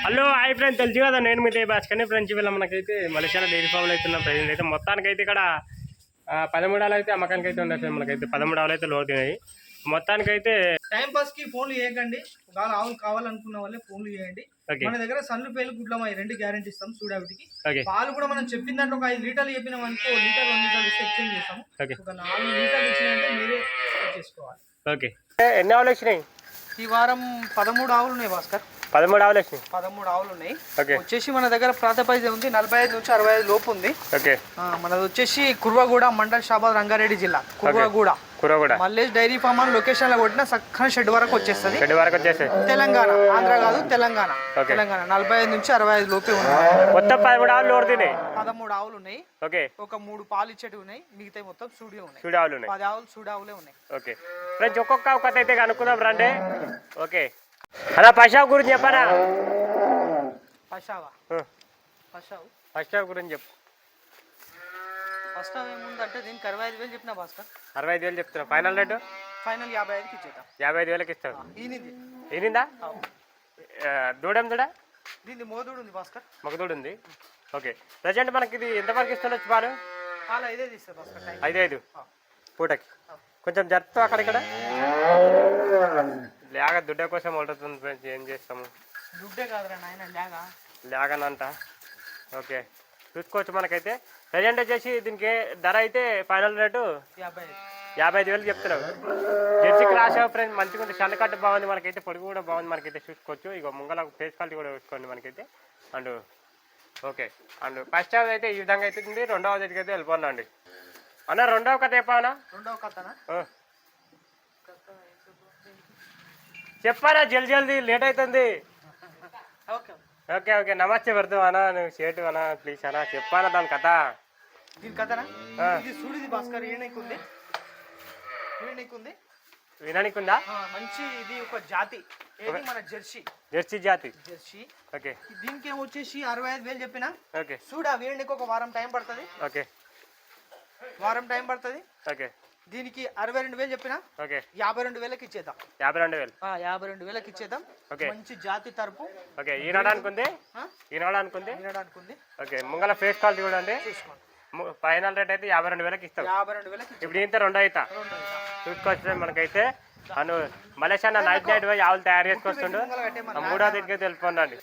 Hello hi friends, తెలుసు కదా నేను మీతో భాస్కర్ని. ఫ్రెండ్స్ వీళ్ళ మనకైతే మలేషియాలో డైరీ ఫామ్లో అయితే ఉన్నాం. ప్రజెంట్ అయితే మొత్తానికైతే ఇక్కడ 13 ఆవులు అయితే అమ్మకానికి అయితే ఉన్నాయి. మనకైతే 13 ఆవులు అయితే లోతున్నాయి. మొత్తానికైతే టైం పాస్ కి ఫోన్లు చేయకండి. ఒకవేళ ఆవులు కావాలనుకున్న వాళ్ళే ఫోన్లు చేయండి. మన దగ్గర సన్ను పేలు గుడ్లమా 2 గ్యారెంటీ ఇస్తాం. చూడబిటికి పాలు కూడా మనం చెప్పిన దాంట్లో ఒక 5 లీటర్లు చెప్పినాం అనుకో, లీటర్ 1 లీటర్ ఇస్తే ఎక్స్చేంజ్ చేస్తాం. ఒక 4 లీటర్లు ఇచ్చినాయంటే మీరే చేసుకోవాలి. ఓకే, ఎన్ని ఆవులు వచ్చినాయి ఈ వారం? 13 ఆవులు ఉన్నాయి భాస్కర్. 13 ఆవులు వచ్చినాయి. 13 ఆవులు ఉన్నాయి. వచ్చేసి మన దగ్గర ప్రాతపైజ ఉంది 45 నుంచి 65 లోపు ఉంది. మనది వచ్చేసి కుర్వగూడ మండల్ షాబాద్ రంగారెడ్డి జిల్లా. కుర్వగూడ మల్లేష్ డైరీ ఫామ్ అని లొకేషన్ లో కొట్టిన సక్కని షెడ్ వరకు వచ్చేస్తుంది. తెలంగాణ, ఆంధ్ర కాదు తెలంగాణ. 45 నుంచి 65 లోపే ఉన్నాయి. మొత్తం 13 ఆవులు ఓడుతున్నాయి. 13 ఆవులు ఉన్నాయి. ఒక 3 పాలు ఇచ్చేటివి ఉన్నాయి. మిగతా మొత్తం సూడి ఉన్నాయి. 10 ఆవులు సూడి ఆవులే ఉన్నాయి. ఓకే ఫ్రెండ్స్, ఒక్కొక్క కథ అయితే కనుక్కుందాం రండి. ఓకే అలా పషావ్ గురించి చెప్పారా? పషావ్ గురించి చెప్పు. ఫస్ట్ ఏముందంటే దీనికి 65,000 చెప్పిన భాస్కర్. 65,000 చెప్తున్నా. Final rate? ఫైనల్ 55,000కి ఇచ్చేద్దాం. 55,000కి ఇస్తావు. ఈనిందా? దూడం దీన్ని మోదూడు ఉంది భాస్కర్. మగదూడు ఉంది. ఓకే, ప్రజెంట్ మనకి ఇది ఎంతవరకు ఇస్తుండొచ్చు పాలు? 5 ఇస్తారు భాస్కర్. 5 పూటకి. కొంచెం జరుపుతావు అక్కడ ఇక్కడ లేక దుడ్డ కోసం ఉంటుంది ఫ్రెండ్స్. ఏం చేస్తాము? దుడ్డే కాదురా నాయన, లేగనంట. ఓకే, చూసుకోవచ్చు. మనకైతే ప్రజెంట్ వచ్చేసి దీనికి ధర అయితే ఫైనల్ రేటు 55,000 చెప్తున్నావు. జెర్సీ క్రాస్ ఫ్రెండ్స్, మంచిగా ఉంది. సన్నకట్టు బాగుంది. మనకైతే పొడుగు కూడా బాగుంది. మనకైతే చూసుకోవచ్చు. ఇక ముంగల ఫేస్ క్వాలిటీ కూడా చూసుకోండి మనకైతే. And okay, and first half అయితే ఈ విధంగా అయితే ఉంది. రెండవ దగ్గరికి అయితే వెళ్ళిపోన్నా అండి. అన్న రెండవ కథ చెప్పానా? చెప్పారా? జల్దీ లేట్ అవుతుంది. ఓకే ఓకే, నమస్తే పెడతావు అన్న. నువ్వు సేటు అన్న, ప్లీజ్ అన్న చెప్పానా దాని కథ. దీని కథనా? ఇది చూడిది భాస్కర్. విననికుందా? మంచి ఇది ఒక జాతి. ఏది మన జెర్సీ జాతి. ఓకే, దీనికి ఏమొచ్చేసి 65,000 చెప్పిన. ఓకే, చూడా వీరికి ఒక వారం టైం పడుతుంది. ఓకే, వారం టైం పడుతుంది. ఓకే, దీనికి 62,000 చెప్పిన. ఓకే, 52,000కి ఇచ్చేద్దాం. 52,000కి ఇచ్చేద్దాం. మంచి జాతి తరపు. ఓకే, ఈనాడు ఓకే, ముంగల ఫేస్ క్వాలిటీ చూడండి. ఫైనల్ రేట్ అయితే 52,000కి ఇస్తాం. 52,000కి ఇప్పుడు ఇంత 2 అవుతా చూసుకొచ్చా. మనకైతే అను మలేషియా నైట్ పోయి ఆవులు తయారు చేసుకొస్తుండు. 3వ దగ్గరికి వెళ్ళిపోండి.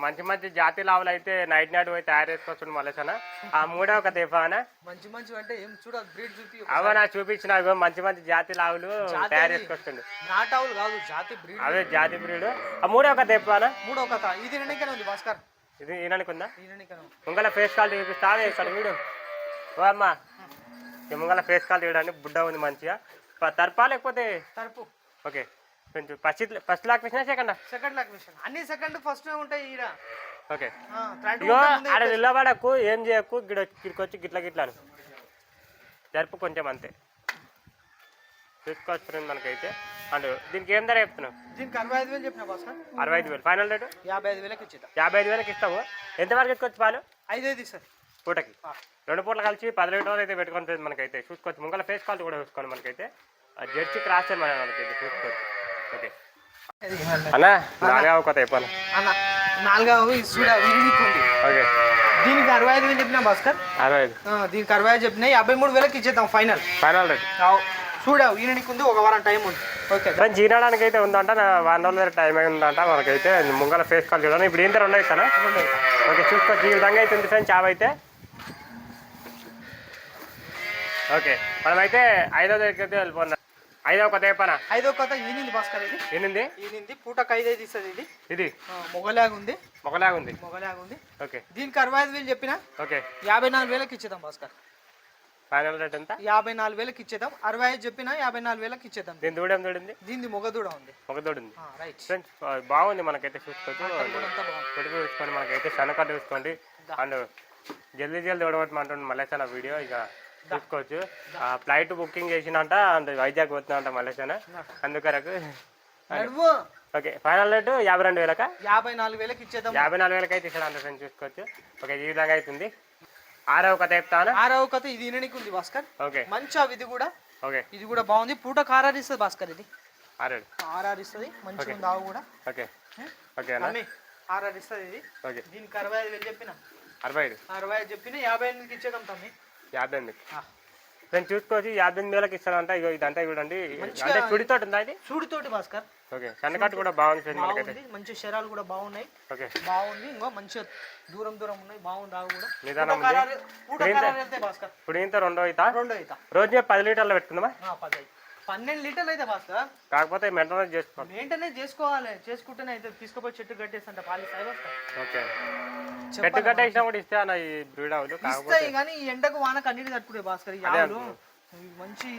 మంచి మంచి జాతి ఆవులు అయితే నైట్ పోయి తయారు చేసుకొస్తుండు మలేషియా. ఆ 3వ కథ చెప్పానా? మంచి అంటే ఏం చూడాలి, బ్రీడ్ చూపి. అవనా చూపించిన మంచి మంచి జాతి ఆవులు తయారు చేసుకొస్తుండు. నాటావులు కాదు, జాతి బ్రీడ్. అదే జాతి బ్రీడ్. ఆ 3వ కథ చెప్పానా? 3వ కథ ఇది నిన్నకనే ఉంది భాస్కర్. ఇది ఈయనకుందా? ముంగల ఫేస్ క్వాలిటీ చూపిస్తా ఇక్కడ వీడు. ఓ అమ్మా, ముంగల ఫేస్ క్వాలిటీ చూడండి. బుడ్డ ఉంది మంచిగా. తర్పా లేకపోతే తరపు? ఓకే, కొంచెం ఫస్ట్ లాక్ వేసినా సెకండ్ లాక్ వేసిన అన్ని సెకండ్ ఫస్ట్ ఉంటాయి ఈడ. ఓకే, ఆడ నిలబడకు, ఏం చేయకు. గిడకొచ్చి గిట్లాను జరుపు కొంచెం అంతే. చూసుకోవచ్చు ఫ్రెండ్ మనకైతే. అండ్ దీనికి ఏం ధర చెప్తున్నావు? దీనికి 65,000 చెప్పిన భాస్కర్. 65,000 final rate? 55,000కి ఇచ్చేద్దాం. 55,000కి ఇస్తావు. ఎంతవరకు ఎత్తుకోవచ్చు పాలు? 5 ఇస్తారు పూటకి. 2 పూటలు కలిసి 10 లీటర్లు అయితే పెట్టుకుంటుంది మనకైతే. చూసుకోవచ్చు. ముంగల ఫేస్ క్వాలిటీ కూడా చూసుకోండి మనకైతే. జెర్సీ క్రాస్ మనకైతే చూసుకోవచ్చు. ఓకే అన్నా, 4వ కథ చెప్పాను. అన్న 4వ ఓకే, దీనికి 65,000 చెప్పినా భాస్కర్. 65. దీనికి 65 చెప్పినా. 53,000కి ఇచ్చేద్దాం ఫైనల్ రేట్. చూడావు ఈయనకి ఉంది. ఒక వారం టైం ఉంది. ఓకే, జీనాడానికి అయితే ఉందంట. 1 రోజుల టైం ఉందంట మనకైతే. ముంగల ఫేస్ క్వాలిటీ చూడండి. ఇప్పుడు ఏంటో 2 అవుతానా? ఓకే, చూసుకోవచ్చు. ఈ విధంగా అయితే ఉంది ఫ్రెండ్స్ చావ్ అయితే. ఓకే, మనమైతే 5వ దగ్గరికి అయితే వెళ్ళిపోన్నాం. 5వ కథ చెప్పానా? 5వ కథ ఈనింది భాస్కర్. ఇది ఈనింది పూటకు 5 ఇస్తుంది. ఇది మొగలాగా ఉంది. ఓకే, దీనికి 65,000 చెప్పినా. ఓకే, 54,000కి ఇచ్చేద్దాం భాస్కర్. ఫైనల్ రేట్ ఎంత? 54,000కి ఇచ్చేద్దాం. 65 చెప్పినా 54,000కి ఇచ్చేద్దాం. దీని దూడం చూడండి. దీన్ని మొగదూడ ఉంది. రైట్ ఫ్రెండ్స్, బాగుంది మనకైతే. చూసుకోవచ్చు. పొడుగు చూసుకోండి మనకైతే. సన్నకట్టు చూసుకోండి. అండ్ జల్దీ ఓడగొట్టమంటుంది మలేషియా వీడియో. ఇక చూసుకోవచ్చు. ఫ్లైట్ బుకింగ్ చేసినంట. అండ్ వైజాగ్ పోతున్నా మలేషియా. అందుకొరకు ఓకే, ఫైనల్ రేటు 52,000కా? 54,000కి ఇచ్చేద్దాం. 54,000కి అయితే ఇస్తాడు ఫ్రెండ్స్. చూసుకోవచ్చు. ఓకే, ఈ విధంగా అవుతుంది. 6వ కథ చెప్తాను. 6వ కథ ఇది ఈయనకి ఉంది భాస్కర్. ఓకే, మంచి ఇది కూడా. ఓకే, ఇది కూడా బాగుంది. పూటకు 6 ఇస్తుంది భాస్కర్. ఇది 6 ఇస్తుంది. మంచిగా ఉంది ఆవు కూడా. ఓకే ఓకే, 6 ఇస్తుంది ఇది. ఓకే దీనికి 65,000 చెప్పిన. 65 చెప్పిన 58కి ఇచ్చేద్దాం తమ్మి. 58 ఫ్రెండ్స్ చూసుకోవచ్చు. 58,000కి ఇస్తానంట. ఇగో ఇదంతా చూడండి, అంటే సుడితోటి ఉందా ఇది? చూడితోటి భాస్కర్. ఓకే సన్నకట్టు కూడా బాగుంది ఫ్రెండ్స్ మనకైతే. బాగుంది, మంచి శరాలు కూడా బాగున్నాయి. ఓకే బాగుంది. ఇంకో మంచి దూరం ఉన్నాయి. బాగుంది. ఆవు కూడా నిదానం భాస్కర్. ఇప్పుడు ఇంత రెండో అవుతా రోజు 10 లీటర్లు పెట్టుకుందామా? 12 లీటర్లు అయితే భాస్కర్. కాకపోతే మెయింటెనెన్స్ చేసుకోవాలి. మెయింటెనెన్స్ చేసుకోవాలి. చేసుకుంటేనే అయితే తీసుకుపోయి చెట్టు కట్టేస్తా పాలి సాయి వస్తా. ఓకే చెట్టు కట్టేసినా కూడా ఇస్తే అన్న ఈ బ్రీడ్ ఆవులు. ఇస్తాయి కానీ ఈ ఎండకు వానకు అన్నిటి తట్టుకునే భాస్కర్. ఈ ఆవులు మంచి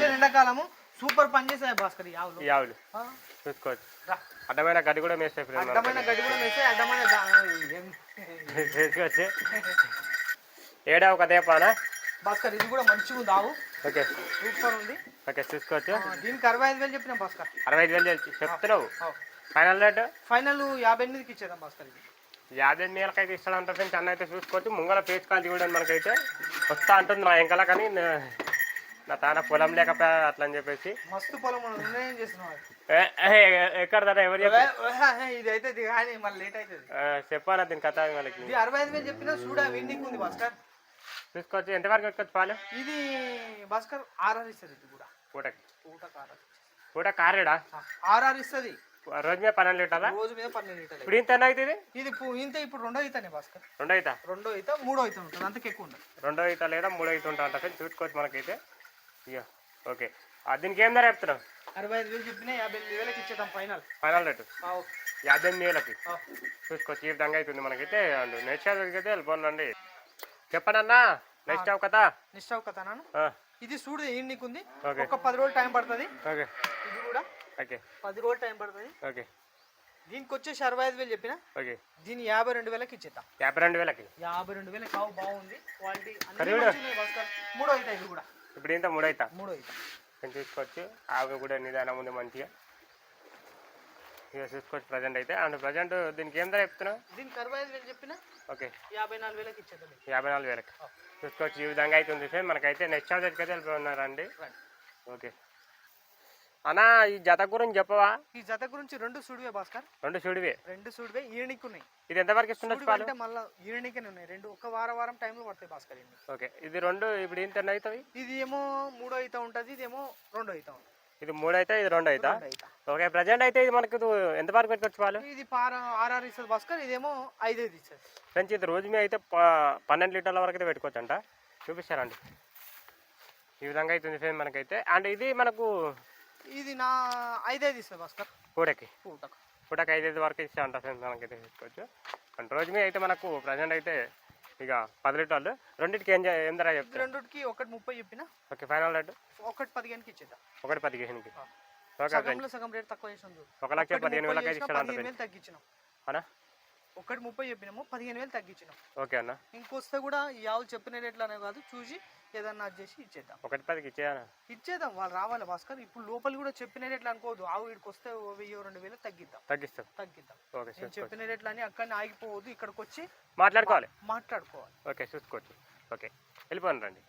ఎండాకాలము సూపర్ పని చేస్తాయి భాస్కర్. ఈ ఆవులు చూసుకోవచ్చు. అడ్డమైన గడ్డి కూడా మేస్తాయి. అడ్డమైన గడ్డి కూడా మేస్తాయి. అడ్డమైన చేసుకోవచ్చు. ఏడావు కదే పానా భాస్కర్. ఇది కూడా మంచిగా ఉంది ఆవు. ఓకే సూపర్ ఉంది. ఓకే చూసుకోవచ్చు. దీనికి 65,000 చెప్పిన భాస్కర్. 65,000 చెప్తున్నావు. ఫైనల్ రేట్ ఫైనల్ 58కి ఇచ్చేద్దాం భాస్కర్. ఇది 58,000 అయితే ఇస్తాడంట ఫ్రెండ్స్. అన్న అయితే చూసుకోవచ్చు. ముంగల పేచుకాలు చూడండి మనకైతే వస్తా అంటుంది మా వెంకల. కానీ నా తాన పొలం లేకపోయా అట్లా అని చెప్పేసి. మస్తు పొలం నిర్ణయం చేస్తున్నావు. ఎక్కడ దాదా ఎవరు ఇది అయితే కానీ మళ్ళీ లేట్ అవుతుంది. చెప్పానా దీని కథ వాళ్ళకి. ఇది 65,000 చెప్పినా చూడ విన్నింగ్ ఉంది భాస్కర్. చూసుకోవచ్చు. ఎంతవరకు పెట్టుకోవచ్చు పాలు? ఇది భాస్కర్ 6 ఇస్తుంది. ఇది కూడా పూట కారేడా 6 ఇస్తుంది. రోజు మీద 12 లీటర్లా? రోజు మీద 12 లీటర్లు. ఇప్పుడు ఇంత అవుతుంది? ఇది ఇంత ఇప్పుడు 2 అవుతానే భాస్కర్. 2 అవుతా 2 అవుతా 3 అవుతా ఉంటుంది. అంతకు ఎక్కువ ఉండదు. 2 అవుతా లేదా 3 అవుతా ఉంటా అంటే చూసుకోవచ్చు మనకైతే. ఇక ఓకే దీనికి ఏం ధర చెప్తున్నావు? 65,000 చెప్పినా 58,000కి ఇచ్చేద్దాం ఫైనల్. ఫైనల్ రేటు 58,000కి చూసుకోవచ్చు. ఈ విధంగా అవుతుంది మనకైతే. అండ్ నెక్స్ట్ అయితే వెళ్ళిపోండి. చెప్పండి అన్న. నెక్స్ట్ అవ్ కథ నాను. ఇది చూడు నీకు ఉంది. ఒక 10 రోజులు టైం పడుతుంది. ఓకే ఇది కూడా ఓకే 10 రోజులు టైం పడుతుంది. ఓకే దీనికి వచ్చేసి 65,000 చెప్పిన. ఓకే దీన్ని 52,000కి ఇచ్చేద్దాం. 52,000కి 52,000 కావు. బాగుంది క్వాలిటీ. 3 అవుతాయి. ఇది కూడా ఇప్పుడు ఇంత 3 అవుతా చూసుకోవచ్చు. ఆవు కూడా నిదానం ఉంది మంచిగా. ఇక చూసుకోవచ్చు ప్రజెంట్ అయితే. అండ్ ప్రజెంట్ దీనికి ఏం ధర చెప్తున్నావు? దీనికి 65,000 చెప్పిన. ఓకే 54,000కి ఇచ్చేద్దాం. 54,000కి చూసుకోవచ్చు. ఈ విధంగా అయితే ఉంది సార్ మనకైతే. నెక్స్ట్ ఛార్జ్ అయితే వెళ్ళిపోతున్నారండి. ఓకే అన్నా ఈ జత గురించి చెప్పవా? ఈ జత గురించి 2 సూడివే భాస్కర్. 2 సూడివే ఈయనకి ఉన్నాయి. ఇది ఎంతవరకు ఇస్తుండొచ్చు? అంటే మళ్ళీ ఈయనకే ఉన్నాయి. 2 ఒక వారం టైంలో పడతాయి భాస్కర్. ఓకే ఇది 2 ఇప్పుడు ఇంత అవుతాయి. ఇది ఏమో 3 అవుతా ఉంటుంది. ఇది ఏమో 2 అవుతా ఉంటుంది. ఇది 3 అయితే ఇది 2 అవుతా. ఓకే ప్రజెంట్ అయితే ఇది మనకు ఎంతవరకు పెట్టుకోవచ్చు పాలు? ఇది 6 ఇస్తుంది భాస్కర్. ఇదేమో 5 ఇస్తుంది ఫ్రెండ్స్. ఇది రోజు మీద అయితే 12 లీటర్ల వరకు అయితే పెట్టుకోవచ్చు అంట. చూపిస్తారండి. ఈ విధంగా అవుతుంది ఫ్రెండ్ మనకైతే. అండ్ ఇది మనకు ఇది నా 5 ఇస్తుంది భాస్కర్. పూటకి 5 వరకు ఇస్తా అంట ఫ్రెండ్స్ మనకైతే తీసుకోవచ్చు. అండ్ రోజు మీద అయితే మనకు ప్రజెంట్ అయితే ఇక 10 లీటర్లు. రెండింటికి ఏం ధర చెప్తారు? రెండింటికి 130 చెప్పిన. ఓకే ఫైనల్ రేటు 115కి ఇచ్చేద్దాం. 115కి సగం రేట్ తక్కువ చేసాం. 1,15,000 ఇస్తాడు తగ్గించినాం అన్న. 130 చెప్పినాము 15,000 తగ్గించినాం. ఓకే అన్న. ఇంకొస్తే కూడా ఈ ఆవులు చెప్పిన రేట్లనే కాదు చూసి ఏదన్నా చేసి ఇచ్చేద్దాం. 110కి ఇచ్చేద్దాం. వాళ్ళు రావాలి భాస్కర్. ఇప్పుడు లోపల కూడా చెప్పిన రేట్లు అనుకోవద్దు. ఆవు వీడికి వస్తే 1,000-2,000 తగ్గిద్దాం. ఓకే చెప్పిన రేట్లు అని అక్కడనే ఆగిపోవద్దు. ఇక్కడికి వచ్చి మాట్లాడుకోవాలి. ఓకే చూసుకోవచ్చు. ఓకే వెళ్ళిపోండి రండి.